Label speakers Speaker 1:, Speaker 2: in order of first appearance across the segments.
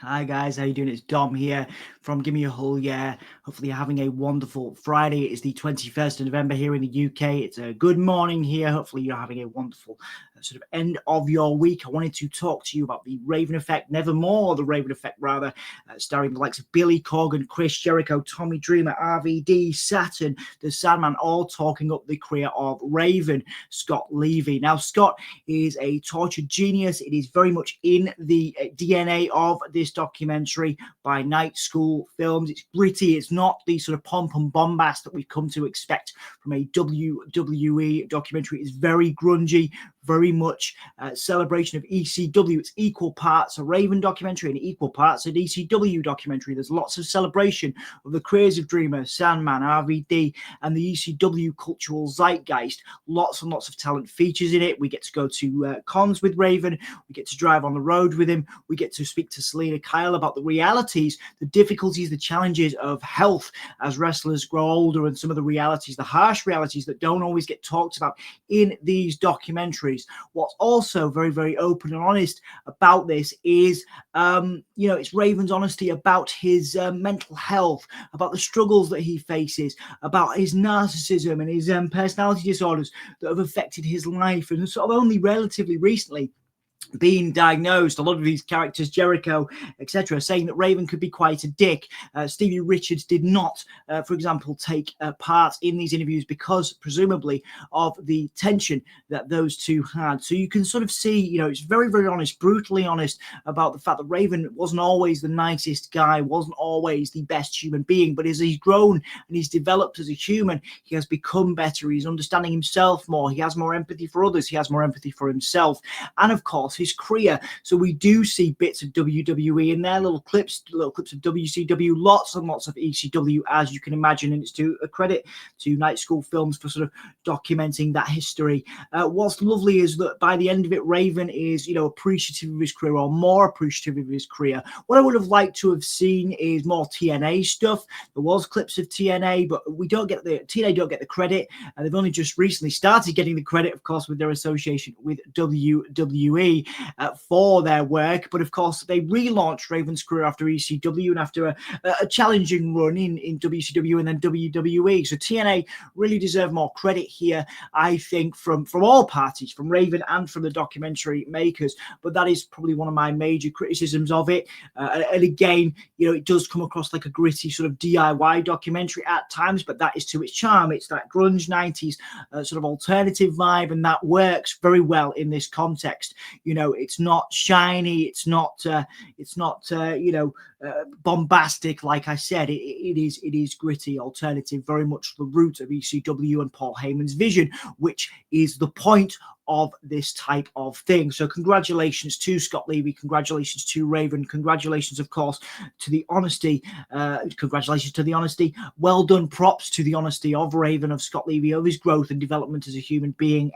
Speaker 1: Hi guys, how you doing? It's Dom here from Gimme. Yeah. Hopefully you're having a wonderful Friday. It's the 21st of November here in the UK. It's a good morning here. Hopefully you're having a wonderful sort of end of your week. I wanted to talk to you about the Raven Effect, Nevermore, the Raven Effect rather, starring the likes of Billy Corgan, Chris Jericho, Tommy Dreamer, RVD, Saturn, the Sandman, all talking up the career of Raven, Scott Levy. Now, Scott is a tortured genius. It is very much in the DNA of this documentary by Night School Films. It's gritty. It's not the sort of pomp and bombast that we've come to expect from a WWE documentary. It's very grungy, very much celebration of ECW. It's equal parts a Raven documentary and equal parts an ECW documentary. There's lots of celebration of the careers of Dreamer, Sandman, RVD, and the ECW cultural zeitgeist. Lots and lots of talent features in it. We get to go to cons with Raven. We get to drive on the road with him. We get to speak to Selena Kyle about the realities, the difficulties, the challenges of health as wrestlers grow older, and some of the realities, the harsh realities that don't always get talked about in these documentaries. What's also very, very open and honest about this is, it's Raven's honesty about his mental health, about the struggles that he faces, about his narcissism and his personality disorders that have affected his life, and sort of only relatively recently being diagnosed. A lot of these characters, Jericho, etc., saying that Raven could be quite a dick. Stevie Richards did not, for example, take part in these interviews because, presumably, of the tension that those two had. So you can sort of see, it's very, very honest, brutally honest about the fact that Raven wasn't always the nicest guy, wasn't always the best human being, but as he's grown and he's developed as a human, he has become better. He's understanding himself more. He has more empathy for others. He has more empathy for himself. And of course, his career. So we do see bits of WWE in there, little clips of WCW, lots and lots of ECW, as you can imagine, and it's to a credit to Night School Films for sort of documenting that history. What's lovely is that by the end of it, Raven is, appreciative of his career, or more appreciative of his career. What I would have liked to have seen is more TNA stuff. There was clips of TNA, but TNA don't get the credit, and they've only just recently started getting the credit, of course, with their association with WWE. For their work, but of course they relaunched Raven's career after ECW and after a challenging run in WCW and then WWE. So TNA really deserve more credit here, I think, from all parties, from Raven and from the documentary makers. But that is probably one of my major criticisms of it. And again, it does come across like a gritty sort of DIY documentary at times, but that is to its charm. It's that grunge 90s sort of alternative vibe, and that works very well in this context. It's not shiny, it's not bombastic. Like I said, it is gritty, alternative, very much the root of ECW and Paul Heyman's vision, which is the point of this type of thing. So congratulations to Scott Levy, congratulations to Raven, congratulations, of course, to the honesty. Well done, props to the honesty of Raven, of Scott Levy, of his growth and development as a human being.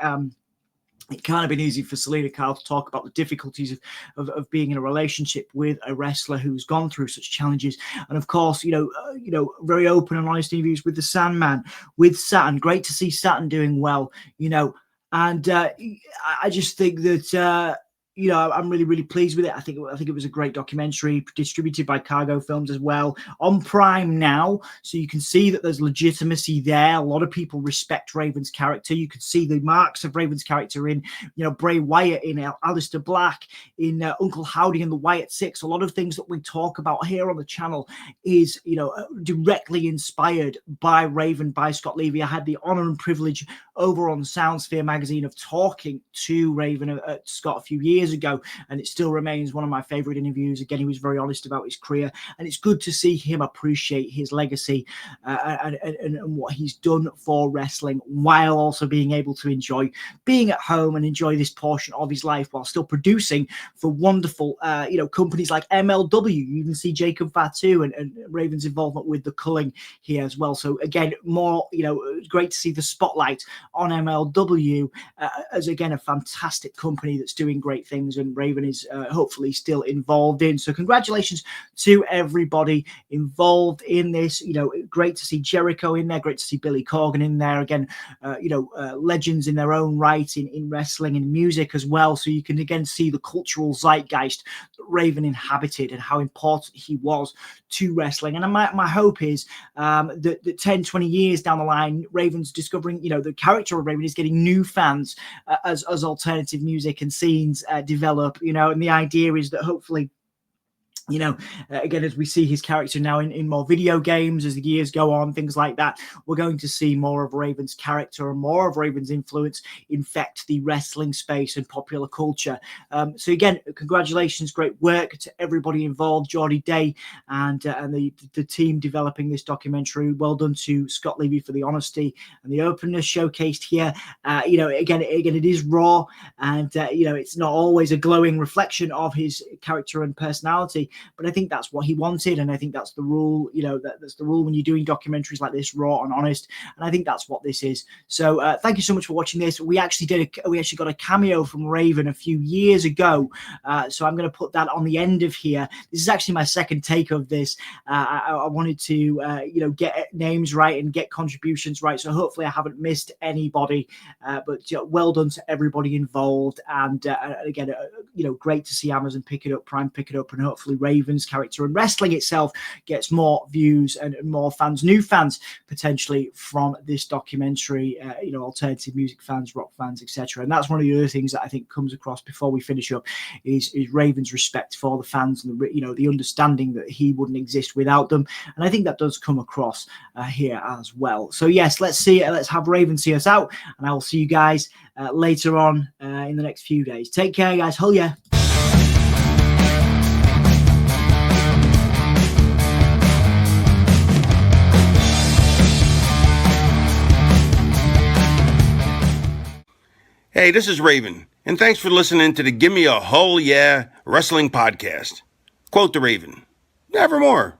Speaker 1: It can't have been easy for Selena Kyle to talk about the difficulties of being in a relationship with a wrestler who's gone through such challenges. And of course, very open and honest interviews with the Sandman, with Saturn. Great to see Saturn doing well, and I just think that I'm really, really pleased with it. I think it was a great documentary, distributed by Cargo Films as well, on Prime now. So you can see that there's legitimacy there. A lot of people respect Raven's character. You could see the marks of Raven's character in, Bray Wyatt, in Aleister Black, in Uncle Howdy and the Wyatt Six. A lot of things that we talk about here on the channel is, directly inspired by Raven, by Scott Levy. I had the honor and privilege over on Soundsphere magazine of talking to Raven, Scott, a few years ago, and it still remains one of my favorite interviews. Again, he was very honest about his career, and it's good to see him appreciate his legacy and what he's done for wrestling, while also being able to enjoy being at home and enjoy this portion of his life while still producing for wonderful companies like MLW. You even see Jacob Fatu and Raven's involvement with the culling here as well. So again, more great to see the spotlight on MLW as, again, a fantastic company that's doing great things things, and Raven is hopefully still involved in. So congratulations to everybody involved in this. Great to see Jericho in there, great to see Billy Corgan in there again. Legends in their own right in wrestling and music as well. So you can again see the cultural zeitgeist that Raven inhabited and how important he was to wrestling. And my hope is that 10, 20 years down the line, Raven's discovering, the character of Raven is getting new fans as alternative music and scenes develop, and the idea is that hopefully, again, as we see his character now in more video games, as the years go on, things like that, we're going to see more of Raven's character and more of Raven's influence infect the wrestling space and popular culture. So again, congratulations, great work to everybody involved, Geordie Day and the team developing this documentary. Well done to Scott Levy for the honesty and the openness showcased here. Again, it is raw, and it's not always a glowing reflection of his character and personality. But I think that's what he wanted, and I think that's the rule. That's the rule when you're doing documentaries like this, raw and honest. And I think that's what this is. So thank you so much for watching this. We actually got a cameo from Raven a few years ago, so I'm going to put that on the end of here. This is actually my second take of this. I wanted to get names right and get contributions right. So hopefully I haven't missed anybody. But well done to everybody involved. And again, great to see Amazon pick it up, Prime pick it up, and hopefully Raven's character and wrestling itself gets more views and more fans, new fans potentially from this documentary, alternative music fans, rock fans, etc. And that's one of the other things that I think comes across before we finish up is Raven's respect for the fans and the understanding that he wouldn't exist without them. And I think that does come across here as well. So yes, let's have Raven see us out, and I will see you guys later on in the next few days. Take care, guys. Hull yeah.
Speaker 2: Hey, this is Raven, and thanks for listening to the Gimme a Hull Yeah Wrestling Podcast. Quote the Raven, Nevermore.